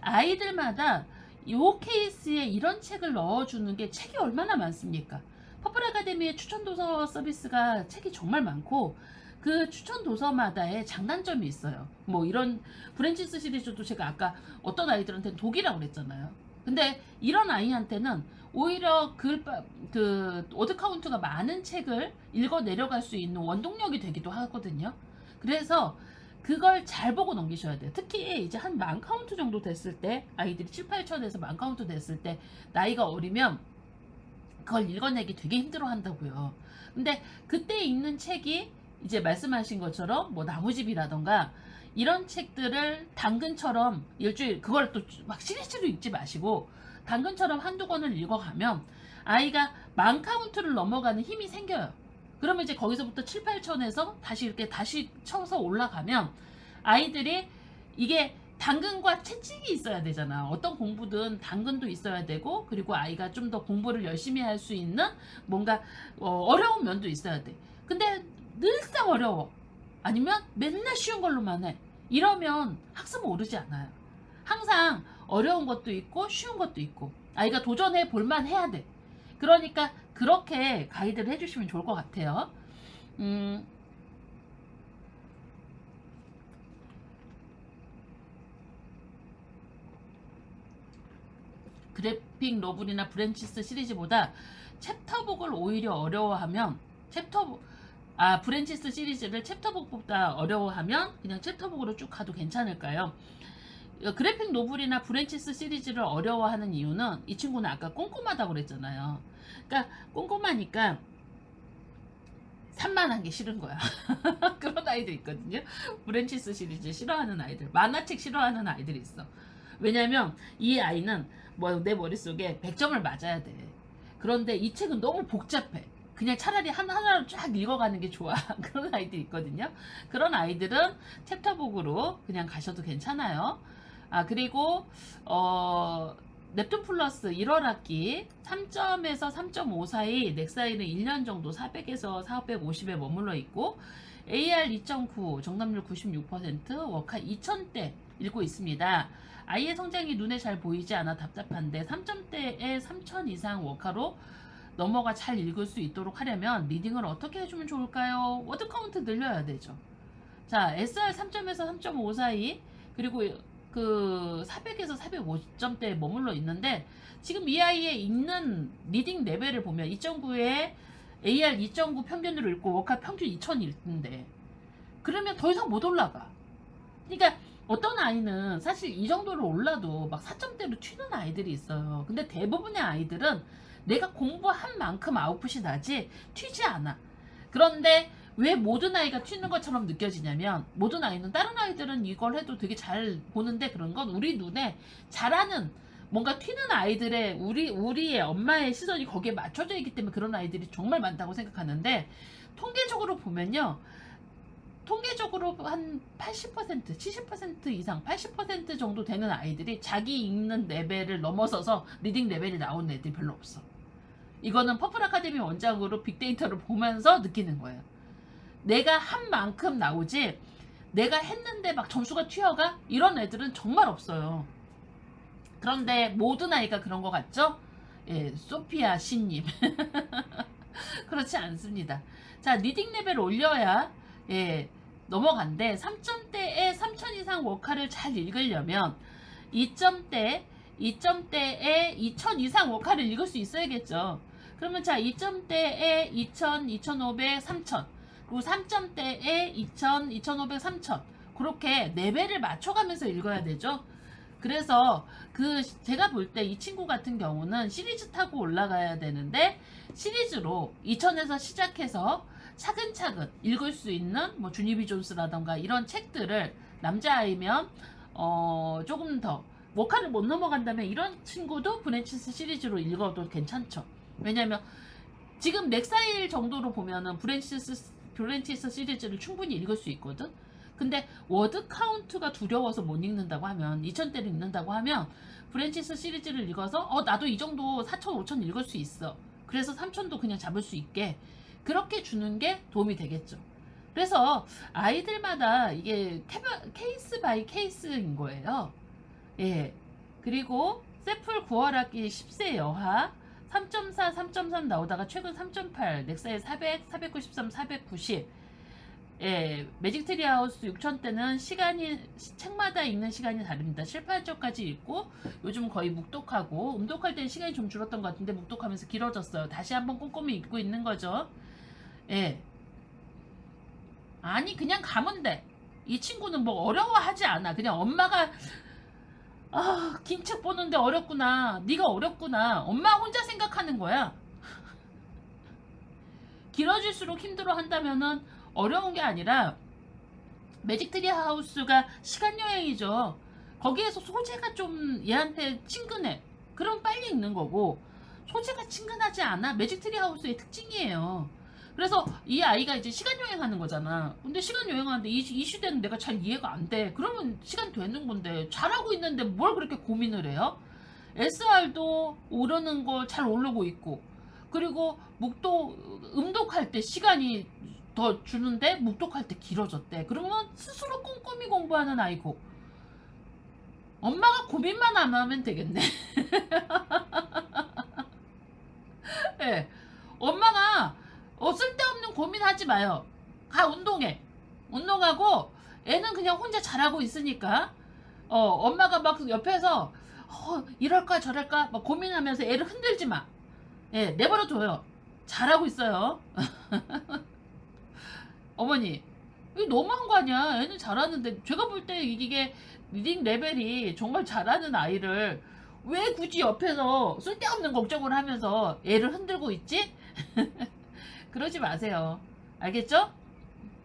아이들마다 요 케이스에 이런 책을 넣어주는 게 책이 얼마나 많습니까? 퍼플 아카데미의 추천 도서 서비스가 책이 정말 많고, 그 추천 도서마다의 장단점이 있어요. 뭐 이런 브랜치스 시리즈도 제가 아까 어떤 아이들한테는 독이라고 그랬잖아요. 근데 이런 아이한테는 오히려 그 워드 카운트가 많은 책을 읽어 내려갈 수 있는 원동력이 되기도 하거든요. 그래서 그걸 잘 보고 넘기셔야 돼요. 특히 이제 한 만 카운트 정도 됐을 때, 아이들이 7, 8천에서 만 카운트 됐을 때 나이가 어리면 그걸 읽어내기 되게 힘들어 한다고요. 근데 그때 읽는 책이 이제 말씀하신 것처럼 뭐 나무집이라던가 이런 책들을 당근처럼 일주일, 그걸 또 막 시리즈로 읽지 마시고 당근처럼 한두 권을 읽어가면 아이가 만 카운트를 넘어가는 힘이 생겨요. 그러면 이제 거기서부터 7, 8천에서 다시 이렇게 다시 쳐서 올라가면 아이들이 이게 당근과 채찍이 있어야 되잖아. 어떤 공부든 당근도 있어야 되고, 그리고 아이가 좀 더 공부를 열심히 할 수 있는 뭔가 어려운 면도 있어야 돼. 근데 늘상 어려워. 아니면 맨날 쉬운 걸로만 해. 이러면 학습은 오르지 않아요. 항상 어려운 것도 있고 쉬운 것도 있고 아이가 도전해 볼만 해야 돼. 그러니까 그렇게 가이드를 해주시면 좋을 것 같아요. 그래픽 노블이나 브랜치스 시리즈보다 챕터북을 오히려 어려워하면 브랜치스 시리즈를 챕터북보다 어려워하면 그냥 챕터북으로 쭉 가도 괜찮을까요? 그래픽 노블이나 브랜치스 시리즈를 어려워하는 이유는, 이 친구는 아까 꼼꼼하다고 그랬잖아요. 그러니까 꼼꼼하니까 산만한 게 싫은 거야. 그런 아이들 있거든요. 브랜치스 시리즈 싫어하는 아이들, 만화책 싫어하는 아이들이 있어. 왜냐면 이 아이는 뭐 내 머릿속에 100점을 맞아야 돼. 그런데 이 책은 너무 복잡해. 그냥 차라리 하나로 쫙 읽어가는 게 좋아. 그런 아이들이 있거든요. 그런 아이들은 챕터북으로 그냥 가셔도 괜찮아요. 그리고 넵튠 플러스 1월 학기 3점에서 3.5 사이 넥사이는 1년 정도 400에서 450에 머물러 있고, AR 2.9 정답률 96%, 워카 2000대 읽고 있습니다. 아이의 성장이 눈에 잘 보이지 않아 답답한데 3점대에 3000 이상 워카로 넘어가 잘 읽을 수 있도록 하려면 리딩을 어떻게 해주면 좋을까요? 워드 카운트 늘려야 되죠. 자, SR 3점에서 3.5 사이, 그리고 그 400에서 450점대에 머물러 있는데, 지금 이 아이의 읽는 리딩 레벨을 보면 2.9에 AR 2.9 평균으로 읽고 워카 평균 2000 읽는데, 그러면 더 이상 못 올라가. 그러니까 어떤 아이는 사실 이 정도로 올라도 막 4점대로 튀는 아이들이 있어요. 근데 대부분의 아이들은 내가 공부한 만큼 아웃풋이 나지 튀지 않아. 그런데 왜 모든 아이가 튀는 것처럼 느껴지냐면, 모든 아이는, 다른 아이들은 이걸 해도 되게 잘 보는데, 그런 건 우리 눈에 잘하는 뭔가 튀는 아이들의 우리의 엄마의 시선이 거기에 맞춰져 있기 때문에 그런 아이들이 정말 많다고 생각하는데, 통계적으로 보면요, 통계적으로 한 80%, 70% 이상, 80% 정도 되는 아이들이 자기 읽는 레벨을 넘어서서 리딩 레벨이 나온 애들이 별로 없어. 이거는 퍼플 아카데미 원장으로 빅데이터를 보면서 느끼는 거예요. 내가 한 만큼 나오지 내가 했는데 막 점수가 튀어가? 이런 애들은 정말 없어요. 그런데 모든 아이가 그런 것 같죠? 예, 소피아 신님. 그렇지 않습니다. 자, 리딩 레벨 올려야 넘어간대. 3점대에 3000 이상 워카를 잘 읽으려면 2점대에 2000 이상 워카를 읽을 수 있어야겠죠. 그러면 자, 2점대에 2000, 2500, 3000, 그리고 3점대에 2000, 2500, 3000, 그렇게 레벨을 맞춰가면서 읽어야 되죠. 그래서 제가 볼 때 이 친구 같은 경우는 시리즈 타고 올라가야 되는데, 시리즈로 2000에서 시작해서 차근차근 읽을 수 있는 뭐 주니비 존스라던가 이런 책들을, 남자아이면 조금 더 워카를 못 넘어간다면 이런 친구도 브랜치스 시리즈로 읽어도 괜찮죠. 왜냐면 지금 넥사일 정도로 보면은 브랜치스 시리즈를 충분히 읽을 수 있거든. 근데 워드 카운트가 두려워서 못 읽는다고 하면, 2000대를 읽는다고 하면 브랜치스 시리즈를 읽어서 나도 이 정도 4000, 5000 읽을 수 있어, 그래서 3000도 그냥 잡을 수 있게 그렇게 주는 게 도움이 되겠죠. 그래서 아이들마다 이게 케이스 바이 케이스인 거예요. 예. 그리고 세풀 9월 학기 10세 여하 3.4, 3.3 나오다가 최근 3.8, 넥사일 400, 493, 490. 예, 매직 트리 하우스 6000대는 책마다 읽는 시간이 다릅니다. 7, 8절까지 읽고, 요즘 거의 묵독하고, 음독할 때는 시간이 좀 줄었던 것 같은데 묵독하면서 길어졌어요. 다시 한번 꼼꼼히 읽고 있는 거죠. 예. 아니, 그냥 가면 돼. 이 친구는 뭐 어려워하지 않아. 그냥 엄마가 긴 책 보는데 어렵구나, 네가 어렵구나, 엄마 혼자 생각하는 거야. 길어질수록 힘들어 한다면은 어려운 게 아니라, 매직 트리 하우스가 시간 여행이죠. 거기에서 소재가 좀 얘한테 친근해, 그럼 빨리 읽는 거고, 소재가 친근하지 않아, 매직 트리 하우스의 특징이에요. 그래서 이 아이가 이제 시간 여행하는 거잖아. 근데 시간 여행하는데 이 시대는 내가 잘 이해가 안 돼. 그러면 시간 되는 건데, 잘하고 있는데 뭘 그렇게 고민을 해요? SR도 오르는 거 잘 오르고 있고, 그리고 음독할 때 시간이 더 주는데 묵독할 때 길어졌대. 그러면 스스로 꼼꼼히 공부하는 아이고, 엄마가 고민만 안 하면 되겠네. 네. 엄마가 쓸데없는 고민하지 마요. 운동해. 운동하고, 애는 그냥 혼자 잘하고 있으니까 엄마가 막 옆에서 이럴까 저럴까 막 고민하면서 애를 흔들지 마. 예, 내버려 둬요. 잘하고 있어요. 어머니, 이거 너무한 거 아니야? 애는 잘하는데. 제가 볼 때 이게 리딩 레벨이 정말 잘하는 아이를 왜 굳이 옆에서 쓸데없는 걱정을 하면서 애를 흔들고 있지? 그러지 마세요. 알겠죠?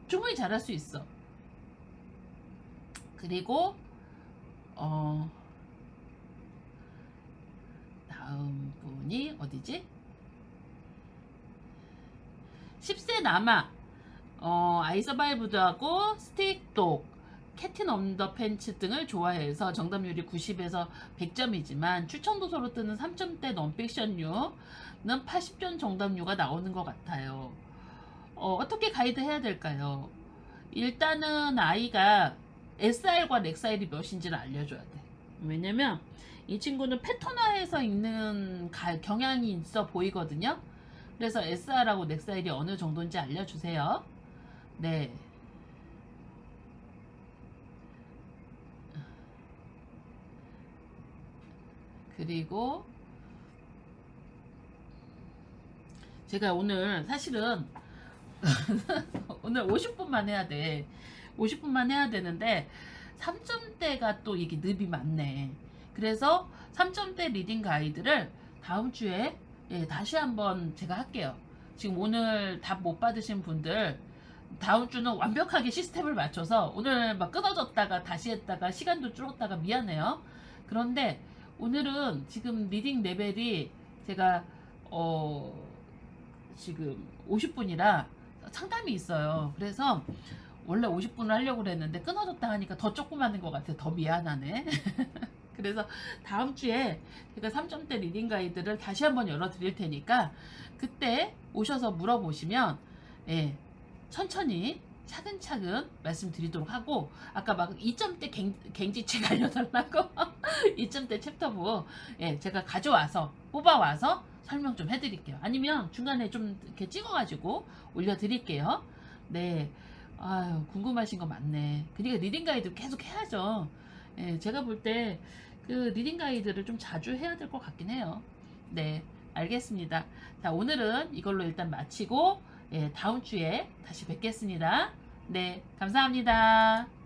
충분히 잘할 수 있어. 그리고 다음 분이 어디지? 10세 남아 아이서바이브드하고 스틱독, 캣틴 언더팬츠 등을 좋아해서 정답률이 90에서 100점이지만 추천도서로 뜨는 3점대 넌픽션류는 80점 정답률가 나오는 것 같아요. 어떻게 가이드 해야 될까요? 일단은 아이가 SR과 넥사일이 몇인지를 알려줘야 돼. 왜냐면 이 친구는 패턴화해서 읽는 경향이 있어 보이거든요. 그래서 SR하고 넥사일이 어느 정도인지 알려주세요. 네. 그리고 제가 오늘 사실은 오늘 50분만 해야 돼. 50분만 해야 되는데 3점대가 또 이게 늪이 많네. 그래서 3점대 리딩 가이드를 다음 주에 다시 한번 제가 할게요. 지금 오늘 답 못 받으신 분들 다음 주는 완벽하게 시스템을 맞춰서, 오늘 막 끊어졌다가 다시 했다가 시간도 줄었다가 미안해요. 그런데 오늘은 지금 리딩 레벨이 제가 지금 50분이라 상담이 있어요. 그래서 원래 50분을 하려고 그랬는데 끊어졌다 하니까 더 조그마한 것 같아. 더 미안하네. 그래서 다음 주에 제가 3점대 리딩 가이드를 다시 한번 열어드릴 테니까 그때 오셔서 물어보시면 천천히 차근차근 말씀드리도록 하고, 아까 막 2점대 갱지책 알려달라고 2점대 챕터부 제가 가져와서 뽑아와서 설명 좀 해드릴게요. 아니면 중간에 좀 이렇게 찍어가지고 올려드릴게요. 네, 아유, 궁금하신 거 많네. 그러니까 리딩 가이드 계속 해야죠. 예, 제가 볼 때 그 리딩 가이드를 좀 자주 해야 될 것 같긴 해요. 네, 알겠습니다. 자, 오늘은 이걸로 일단 마치고, 예, 다음 주에 다시 뵙겠습니다. 네, 감사합니다.